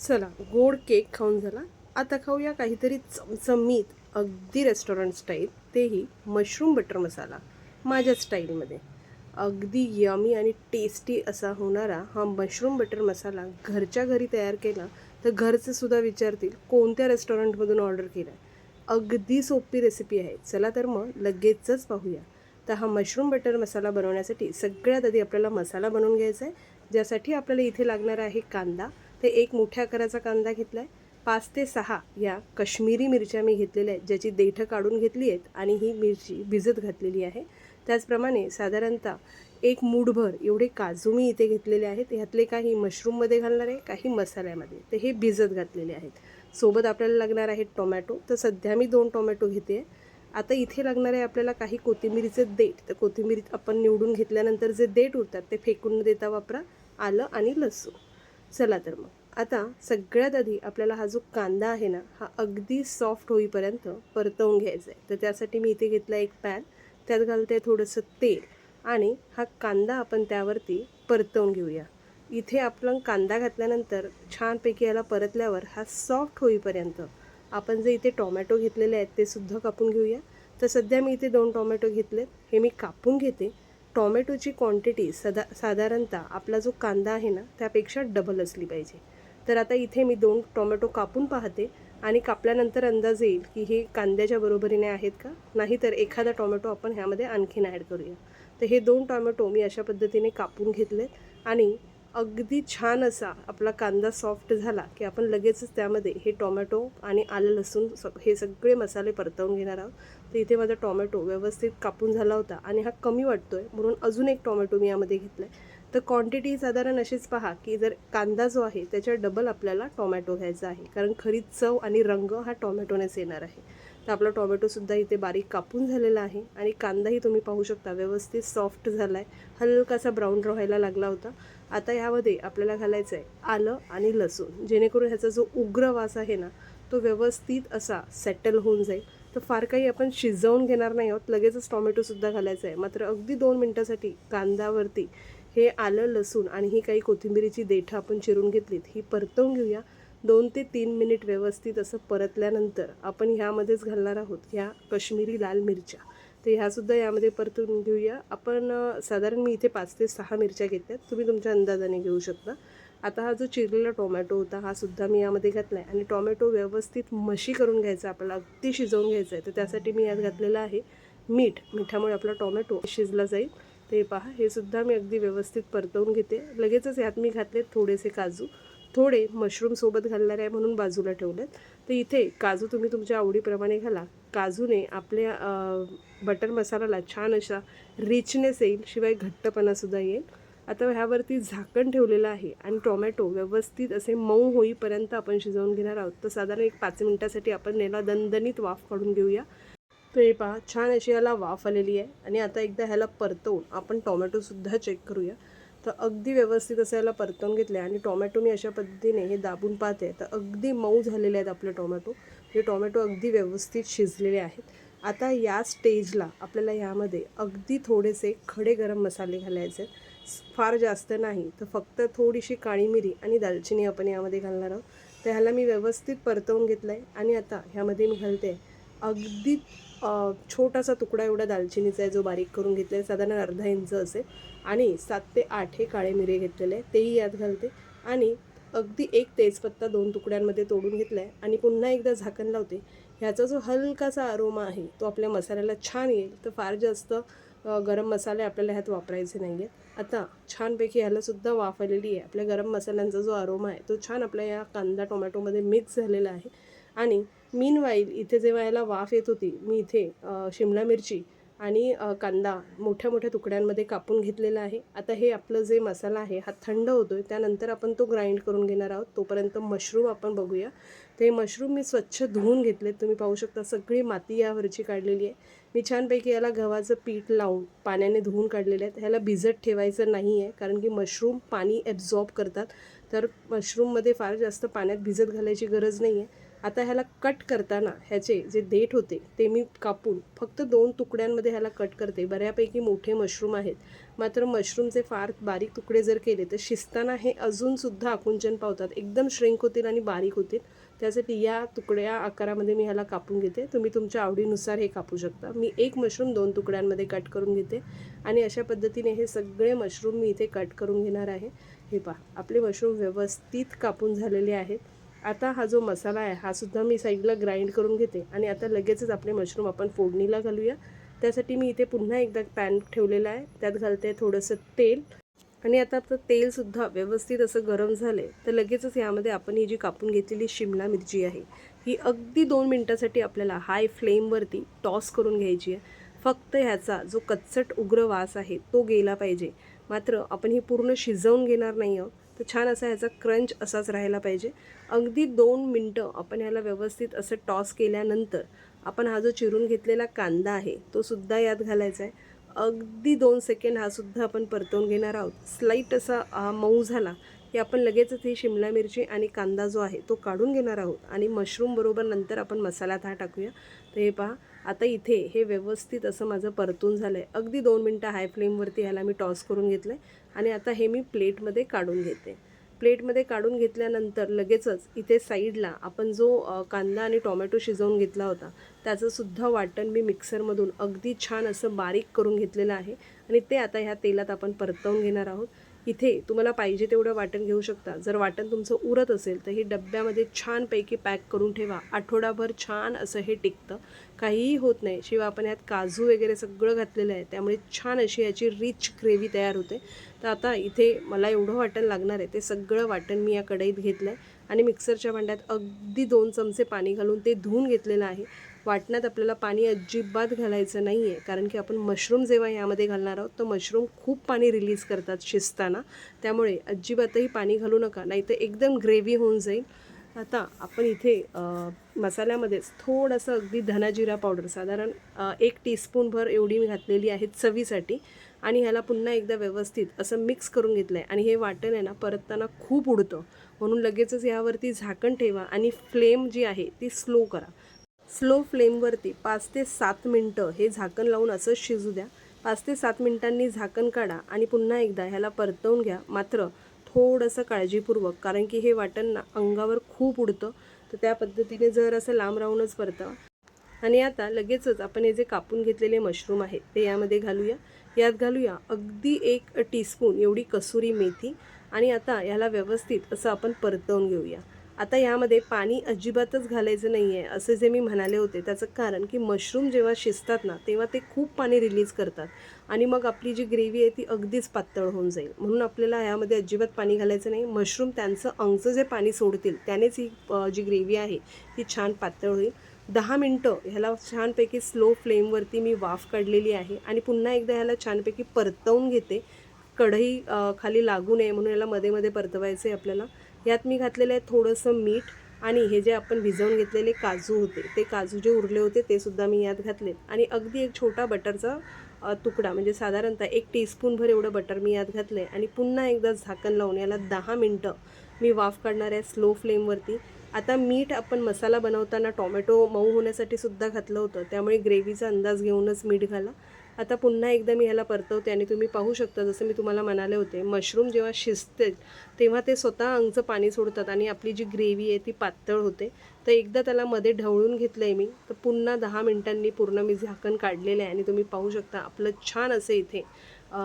चला, गोड केक खाऊन झाला. आता खाऊया काहीतरी चमचमीत, अगदी रेस्टॉरंट स्टाईल, तेही मशरूम बटर मसाला माझ्या स्टाईलमध्ये. अगदी यमी आणि टेस्टी असा होणारा हा मशरूम बटर मसाला घरच्या घरी तयार केला तर घरचे सुद्धा विचारतील कोणत्या रेस्टॉरंटमधून ऑर्डर केला आहे. अगदी सोपी रेसिपी आहे. चला तर मग लगेचच पाहूया. तर हा मशरूम बटर मसाला बनवण्यासाठी सगळ्यात आधी आपल्याला मसाला बनवून घ्यायचा आहे. ज्यासाठी आपल्याला इथे लागणार आहे कांदा. ते एक मोठ्या आकाराचा कांदा घेतला आहे. 5 ते 6 या कश्मीरी मिरच्या मी घेतलेल्या आहेत, ज्याची देठं काढून घेतली आहेत आणि ही मिरची भिजत घातलेली आहे. त्याचप्रमाणे साधारणतः एक मूठभर एवढे काजू मी इथे घेतलेले आहेत. ह्यातले काही मशरूममध्ये घालणार आहे, काही मसाल्यामध्ये. तर हे भिजत घातलेले आहेत. सोबत आपल्याला लागणार आहेत टोमॅटो. तर सध्या मी 2 टोमॅटो घेते. आता इथे लागणार आहे आपल्याला काही कोथिंबीरीचे देठ. तर कोथिंबीर आपण निवडून घेतल्यानंतर जे देठ उरतात ते फेकून न देता वापरा. आलं आणि लसूण. चला तर मग आता सगळ्यात आधी आपल्याला हा जो कांदा आहे ना, हा अगदी सॉफ्ट होईपर्यंत परतवून घ्यायचा आहे. तर त्यासाठी मी इथे घेतला एक पॅन. त्यात घालते थोडंसं तेल आणि हा कांदा आपण त्यावरती परतवून घेऊया. इथे आपण कांदा घातल्यानंतर छानपैकी याला परतल्यावर हा सॉफ्ट होईपर्यंत आपण जे इथे टोमॅटो घेतलेले आहेत ते सुद्धा कापून घेऊया. तर सध्या मी इथे 2 टोमॅटो घेतलेत. हे मी कापून घेते. टोमॅटोची क्वांटिटी साधारणतः आपला जो कांदा आहे ना त्यापेक्षा डबल असली पाहिजे. तर आता इथे मी 2 टोमॅटो कापून पाहते आणि कापल्यानंतर अंदाज येईल की हे कांद्याच्या बरोबरीने आहेत का. नाहीतर एखादा टोमॅटो आपण ह्यामध्ये आणखीन ॲड करूया. तर हे 2 टोमॅटो मी अशा पद्धतीने कापून घेतलेत आणि अगदी छान असा आपला कांदा सॉफ्ट झाला की आपण लगेचच त्यामध्ये हे टोमॅटो आणि आलं लसूण हे सगळे मसाले परतवून घेणार आहोत. तर इथे माझा टोमॅटो व्यवस्थित कापून झाला होता आणि हा कमी वाटतो आहे म्हणून अजून एक टोमॅटो मी यामध्ये घेतला आहे. तर क्वांटिटी साधारण अशीच पहा की जर कांदा जो आहे त्याच्या डबल आपल्याला टोमॅटो घ्यायचा आहे, कारण खरी चव आणि रंग हा टोमॅटोनेच येणार आहे. तर आपला टोमॅटोसुद्धा इथे बारीक कापून झालेला आहे आणि कांदाही तुम्ही पाहू शकता व्यवस्थित सॉफ्ट झाला आहे. हलकासा ब्राऊन व्हायला लागला होता. आता यामध्ये आपल्याला घालायचं आहे आलं आणि लसूण, जेणेकरून ह्याचा जो उग्र वास आहे ना तो व्यवस्थित असा सेटल होऊन जाईल. तर फार काही आपण शिजवून घेणार नाही आहोत. लगेचच टोमॅटोसुद्धा घालायचं आहे. मात्र अगदी 2 मिनटासाठी कांद्यावरती हे आलं लसूण आणि ही काही कोथिंबीरीची देठं आपण चिरून घेतलीत ही परतवून घेऊया. 2 ते 3 मिनिट व्यवस्थित असं परतल्यानंतर आपण ह्यामध्येच घालणार आहोत ह्या कश्मीरी लाल मिरच्या. तर ह्यासुद्धा यामध्ये परतून घेऊया. आपण साधारण मी इथे 5 ते 6 मिरच्या घेतल्यात. तुम्ही तुमच्या अंदाजाने घेऊ शकता. आता हा जो चिरलेला टोमॅटो होता हा सुद्धा मी यामध्ये घातला आहे आणि टोमॅटो व्यवस्थित मशी करून घ्यायचा, आपल्याला अगदी शिजवून घ्यायचं आहे. तर त्यासाठी मी यात घातलेलं आहे मीठ. मिठामुळे आपला टोमॅटो शिजला जाईल. ते पहा, हे सुद्धा मी अगदी व्यवस्थित परतवून घेते. लगेचच यात मी घातलेत थोडेसे काजू. थोडे मशरूमसोबत घालणार आहे म्हणून बाजूला ठेवलेत. तर इथे काजू तुम्ही तुमच्या आवडीप्रमाणे घाला. काजूने आपल्या बटर मसाल्याला छान अशा रिचनेस येईल, शिवाय घट्टपणासुद्धा येईल. आता ह्यावरती झाकण ठेवलेलं आहे आणि टोमॅटो व्यवस्थित असे मऊ होईपर्यंत आपण शिजवून घेणार आहोत. तर साधारण एक 5 मिनिटासाठी आपण याला दणदणीत वाफ काढून घेऊया. तर हे पहा, छान अशी याला वाफ आलेली आहे आणि आता एकदा ह्याला परतवून आपण टोमॅटोसुद्धा चेक करूया. तर अगदी व्यवस्थित असं याला परतवून घेतलं आहे आणि टोमॅटो मी अशा पद्धतीने हे दाबून पाहते. तर अगदी मऊ झालेले आहेत आपले टोमॅटो. हे टोमॅटो अगदी व्यवस्थित शिजलेले आहेत. आता या स्टेजला आपल्याला यामध्ये अगदी थोडेसे खडे गरम मसाले घालायचे आहेत. फार जास्त नाही, तर फक्त थोडीशी काळी मिरी आणि दालचिनी आपण यामध्ये घालणार आहोत. तर ह्याला मी व्यवस्थित परतवून घेतलं आहे आणि आता ह्यामध्ये मी घालते अगदी छोटासा तुकडा एवढा दालचिनीचा आहे जो बारीक करून घेतला आहे, साधारण अर्धा इंच असेल. आणि 7 ते 8 हे काळे मिरे घेतलेले आहे, तेही यात घालते. आणि अगदी एक तेजपत्ता 2 तुकड्यांमध्ये तोडून घेतला आहे आणि पुन्हा एकदा झाकण लावते. ह्याचा जो हलकासा अरोमा आहे तो आपल्या मसाल्याला छान येईल. तर फार जास्त गरम मसाले आपल्याला ह्यात वापरायचे नाही आहेत. आता छानपैकी ह्यालासुद्धा वाफ आलेली आहे. आपल्या गरम मसाल्यांचा जो अरोमा आहे तो छान आपल्या या कांदा टोमॅटोमध्ये मिक्स झालेला आहे. आणि मीनवाईल इथे जेव्हा याला वाफ येत होती, मी इथे शिमला मिरची आणि कांदा मोठ्या मोठ्या तुकड्यांमध्ये कापून घेतलेला आहे. आता हे आपलं जे मसाला आहे हा थंड होतो आहे, त्यानंतर आपण तो ग्राइंड करून घेणार आहोत. तोपर्यंत मशरूम आपण बघूया. ते मशरूम मी स्वच्छ धुवून घेतलेत. तुम्ही पाहू शकता सगळी माती यावरची काढलेली आहे. मी छानपैकी याला गव्हाचं पीठ लावून पाण्याने धुवून काढलेले आहेत. ह्याला भिजत ठेवायचं नाही आहे, कारण की मशरूम पाणी ॲब्झॉर्ब करतात. तर मशरूममध्ये फार जास्त पाण्यात भिजत घालायची गरज नाही आहे. आता ह्याला कट करताना ह्याचे जे देठ होते ते मी कापून फक्त 2 तुकड्यांमध्ये ह्याला कट करते. बऱ्यापैकी मोठे मशरूम आहेत, मात्र मशरूमचे फार बारीक तुकडे जर केले तर शिजताना हे अजूनसुद्धा आकुंचन पावतात, एकदम श्रिंक होतील आणि बारीक होतील. त्यासाठी या तुकड्या आकारामध्ये मी ह्याला कापून घेते. तुम्ही तुमच्या आवडीनुसार हे कापू शकता. मी एक मशरूम 2 तुकड्यांमध्ये कट करून घेते आणि अशा पद्धतीने हे सगळे मशरूम मी इथे कट करून घेणार आहे. हे पहा, आपले मशरूम व्यवस्थित कापून झालेले आहेत. आता हा जो मसाला आहे हा सुद्धा मी साईडला ग्राइंड करून घेते आणि आता लगेचच आपले मशरूम आपण फोडणीला घालूया. त्यासाठी मी इथे पुन्हा एकदा पॅन ठेवलेला आहे, त्यात घालते थोडंसं तेल आणि आता आपलं तेलसुद्धा व्यवस्थित असं गरम झालं आहे तर लगेचच यामध्ये आपण ही जी कापून घेतलेली शिमला मिरची आहे ही अगदी 2 मिनटासाठी आपल्याला हाय फ्लेमवरती टॉस करून घ्यायची आहे. फक्त ह्याचा जो कच्चट उग्र वास आहे तो गेला पाहिजे, मात्र आपण ही पूर्ण शिजवून घेणार नाही आहोत. तर छान असा ह्याचा क्रंच असाच राहायला पाहिजे. अगदी 2 मिनटं आपण ह्याला व्यवस्थित असं टॉस केल्यानंतर आपण हा जो चिरून घेतलेला कांदा आहे तो सुद्धा यात घालायचा आहे. अगदी 2 सेकंड हा सुद्धा आपण परतवून घेणार आहोत. स्लाईट असा मऊ झाला की आपण लगेचच ही शिमला मिरची आणि कांदा जो आहे तो काढून घेणार आहोत आणि मशरूम बरोबर नंतर आपण मसाल्यात हा टाकूया. तर हे पहा, आता इथे हे व्यवस्थित असं माझं परतून झालं आहे. अगदी 2 मिनटं हाय फ्लेमवरती ह्याला मी टॉस करून घेतलं आहे आणि आता हे मी प्लेटमध्ये काढून घेते. प्लेटमध्ये काढून घेतल्यानंतर लगेचच इथे साईडला आपण जो कांदा आणि टोमॅटो शिजवून घेतला होता त्याचंसुद्धा वाटण मी मिक्सरमधून अगदी छान असं बारीक करून घेतलेलं आहे आणि ते आता ह्या तेलात आपण परतवून घेणार आहोत. इथे तुम्हाला पाहिजे तेवढं वाटण घेऊ शकता. जर वाटण तुमचं उरत असेल तर हे डब्यामध्ये छानपैकी पॅक करून ठेवा. आठवडाभर छान असं हे टिकतं, काहीही होत नाही. शिवाय आपण यात काजू वगैरे सगळं घातलेलं आहे, त्यामुळे छान अशी याची रिच ग्रेव्ही तयार होते. तर आता इथे मला एवढं वाटण लागणार आहे ते सगळं वाटण मी या कढईत घेतलं आहे आणि मिक्सरच्या भांड्यात अगदी 2 चमचे पाणी घालून ते धुवून घेतलेलं आहे. वाटणात आपल्याला पाणी अजिबात घालायचं नाही आहे, कारण की आपण मशरूम जेव्हा यामध्ये घालणार आहोत तर मशरूम खूप पाणी रिलीज करतात शिजताना, त्यामुळे अजिबातही पाणी घालू नका, नाहीतर एकदम ग्रेव्ही होऊन जाईल. आता आपण इथे मसाल्यामध्येच थोडंसं अगदी धना जिरा पावडर साधारण 1 टीस्पूनभर एवढी मी घातलेली आहे चवीसाठी आणि ह्याला पुन्हा एकदा व्यवस्थित असं मिक्स करून घेतलं आहे. आणि हे वाटण आहे ना परतताना खूप उडतं, म्हणून लगेचच यावरती झाकण ठेवा आणि फ्लेम जी आहे ती स्लो करा. स्लो फ्लेमवरती 5 ते 7 मिनटं हे झाकण लावून असंच शिजू द्या. 5 ते 7 मिनटांनी झाकण काढा आणि पुन्हा एकदा ह्याला परतवून घ्या, मात्र थोडंसं काळजीपूर्वक, कारण की हे वाटण ना अंगावर खूप उडतं. तर त्या पद्धतीने जर असं लांब राहूनच परतवा. आणि आता लगेचच आपण हे जे कापून घेतलेले मशरूम आहेत ते यामध्ये घालूया. यात घालूया अगदी 1 टीस्पून एवढी कसुरी मेथी आणि आता याला व्यवस्थित असं आपण परतवून घेऊया. आता यामध्ये पाणी अजिबातच घालायचं नाही आहे असं जे मी म्हणाले होते, त्याचं कारण की मशरूम जेव्हा शिजतात ना तेव्हा ते खूप पाणी रिलीज करतात आणि मग आपली जी ग्रेव्ही आहे ती अगदीच पातळ होऊन जाईल. म्हणून आपल्याला यामध्ये अजिबात पाणी घालायचं नाही. मशरूम त्यांचं अंगचं जे पाणी सोडतील त्यानेच ही जी ग्रेव्ही आहे ती छान पातळ होईल. 10 मिनटं ह्याला छानपैकी स्लो फ्लेमवरती मी वाफ काढलेली आहे आणि पुन्हा एकदा ह्याला छानपैकी परतवून घेते. कढई खाली लागू नये म्हणून याला मध्ये मध्ये परतवायचं आहे आपल्याला. यात मी घातलेलं आहे थोडंसं मीठ आणि हे जे आपण भिजवून घेतलेले काजू होते ते काजू जे उरले होते ते सुद्धा मी यात घातले आणि अगदी एक छोटा बटरचा तुकडा, म्हणजे साधारणतः 1 टीस्पूनभर एवढं बटर मी यात घातलं आहे आणि पुन्हा एकदा झाकण लावून याला 10 मिनटं मी वाफ काढणार आहे स्लो फ्लेमवरती. आता मीठ आपण मसाला बनवताना टोमॅटो मऊ होण्यासाठी सुद्धा घातलं होतं, त्यामुळे ग्रेव्हीचा अंदाज घेऊनच मीठ घाला. आता पुन्हा एकदा मी ह्याला परतवते आणि तुम्ही पाहू शकता जसं मी तुम्हाला म्हणाले होते, मशरूम जेव्हा शिजते तेव्हा ते स्वतः अंगचं पाणी सोडतात आणि आपली जी ग्रेव्ही आहे ती पातळ होते. तर एकदा त्याला मध्ये ढवळून घेतलं आहे मी, तर पुन्हा 10 मिनटांनी पूर्ण मी झाकण काढलेलं आहे आणि तुम्ही पाहू शकता आपलं छान असं इथे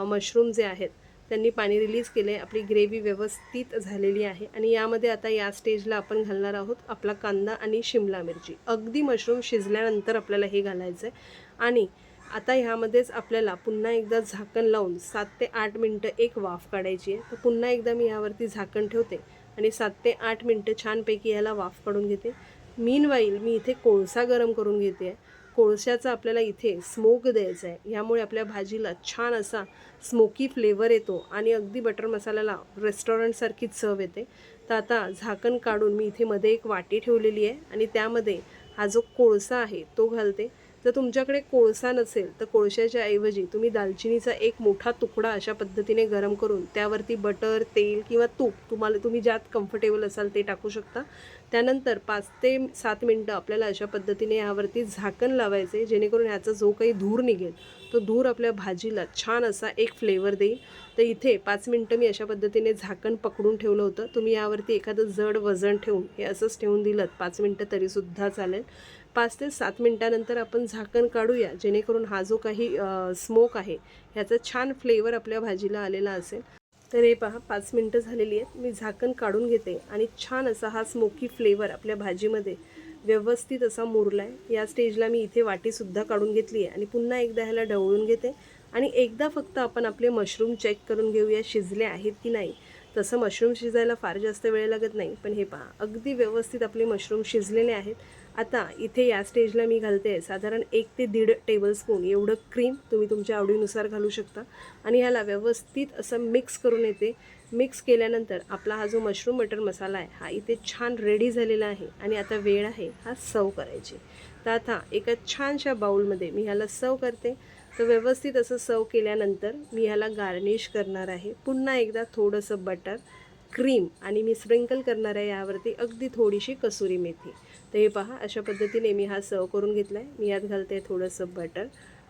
मशरूम जे आहेत त्यांनी पाणी रिलीज केलं आहे. आपली ग्रेव्ही व्यवस्थित झालेली आहे आणि यामध्ये आता या स्टेजला आपण घालणार आहोत आपला कांदा आणि शिमला मिरची. अगदी मशरूम शिजल्यानंतर आपल्याला हे घालायचं आहे आणि आता ह्यामध्येच आपल्याला पुन्हा एकदा झाकण लावून 7 ते 8 मिनटं एक वाफ काढायची आहे. तर पुन्हा एकदा मी यावरती झाकण ठेवते आणि 7 ते 8 मिनटं छानपैकी याला वाफ काढून घेते. मीनवाईल मी इथे कोळसा गरम करून घेते आहे. कोळशाचा आपल्याला इथे स्मोक द्यायचा आहे, यामुळे आपल्या भाजीला छान असा स्मोकी फ्लेवर येतो आणि अगदी बटर मसाल्याला रेस्टॉरंटसारखीच चव येते. तर आता झाकण काढून मी इथे मध्ये एक वाटी ठेवलेली आहे आणि त्यामध्ये हा जो कोळसा आहे तो घालते. तर जर तुमच्याकडे कोळसा नसेल तर कोळशाच्या ऐवजी तुम्ही दालचिनीचा एक मोठा तुकडा अशा पद्धतीने गरम करून त्यावरती बटर, तेल किंवा तूप तुम्ही ज्यात कम्फर्टेबल असाल ते टाकू शकता. त्यानंतर 5 ते 7 मिनटं आपल्याला अशा पद्धतीने यावरती झाकण लावायचे, जेणेकरून ह्याचा जो काही धूर निघेल तो धूर आपल्या भाजीला छान असा एक फ्लेवर देईल. तर इथे 5 मिनटं मी अशा पद्धतीने झाकण पकडून ठेवलं होतं. तुम्ही यावरती एखादं जड वजन ठेवून हे असंच ठेवून दिलं 5 मिनटं तरीसुद्धा चालेल. 5 ते 7 मिनटानंतर आपण झाकण काढूया, जेणेकरून हा जो काही स्मोक आहे ह्याचा छान फ्लेवर आपल्या भाजीला आलेला असेल. तर हे पहा 5 मिनटं झालेली आहेत. मी झाकण काढून घेते आणि छान असा हा स्मोकी फ्लेवर आपल्या भाजीमध्ये व्यवस्थित असा मुरला आहे. या स्टेजला मी इथे वाटीसुद्धा काढून घेतली आहे आणि पुन्हा एकदा ह्याला ढवळून घेते आणि एकदा फक्त आपण आपले मशरूम चेक करून घेऊया शिजले आहेत की नाही. तसं मशरूम शिजायला फार जास्त वेळ लागत नाही, पण हे पहा अगदी व्यवस्थित आपले मशरूम शिजलेले आहेत. आता इथे या स्टेजला मी घालते साधारण 1 ते 1.5 टेबलस्पून एवढं क्रीम, तुम्ही तुमच्या आवडीनुसार घालू शकता आणि ह्याला व्यवस्थित असं मिक्स करून येते. मिक्स केल्यानंतर आपला हा जो मशरूम बटर मसाला आहे हा इथे छान रेडी झालेला आहे आणि आता वेळ आहे हा सर्व करायची. तर आता एका छानशा बाउलमध्ये मी ह्याला सर्व करते. तर व्यवस्थित असं सर्व केल्यानंतर मी ह्याला गार्निश करणार आहे. पुन्हा एकदा थोडंसं बटर, क्रीम आणि मी स्प्रिंकल करणार आहे यावरती अगदी थोडीशी कसुरी मेथी. तर हे पहा अशा पद्धतीने मी हा सर्व करून घेतला आहे. मी यात घालते थोडंसं बटर,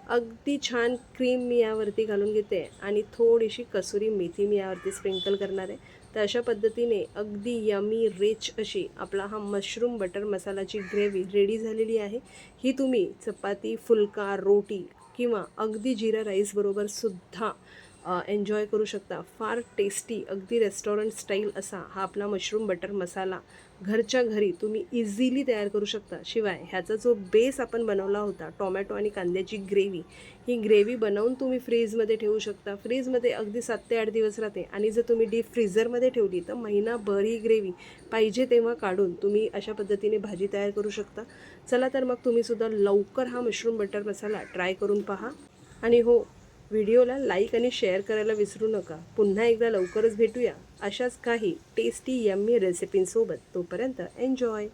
अगदी छान क्रीम मी यावरती घालून घेते आणि थोडीशी कसुरी मेथी मी यावरती स्प्रिंकल करणार आहे. तर अशा पद्धतीने अगदी यमी रिच अशी आपला हा मशरूम बटर मसालाची ग्रेव्ही रेडी झालेली आहे. ही तुम्ही चपाती, फुलका, रोटी किंवा अगदी जिरा राईसबरोबर सुद्धा एन्जॉय करू शकता. फार टेस्टी अगदी रेस्टॉरंट स्टाईल असा हा आपला मशरूम बटर मसाला घरच्या घरी तुम्ही इझिली तयार करू शकता. शिवाय ह्याचा जो बेस आपण बनवला होता टोमॅटो आणि कांद्याची ग्रेव्ही, ही ग्रेव्ही बनवून तुम्ही फ्रीजमध्ये ठेवू शकता. फ्रीजमध्ये अगदी 7 ते 8 दिवस राहते आणि जर तुम्ही डीप फ्रीझरमध्ये ठेवली तर महिनाभर ही ग्रेव्ही पाहिजे तेव्हा काढून तुम्ही अशा पद्धतीने भाजी तयार करू शकता. चला तर मग तुम्हीसुद्धा लवकर हा मशरूम बटर मसाला ट्राय करून पहा. आणि हो, व्हिडिओला लाईक आणि शेअर करायला विसरू नका. पुन्हा एकदा लवकरच भेटूया अशाच काही टेस्टी यम्मी रेसिपींसोबत. तोपर्यंत एन्जॉय.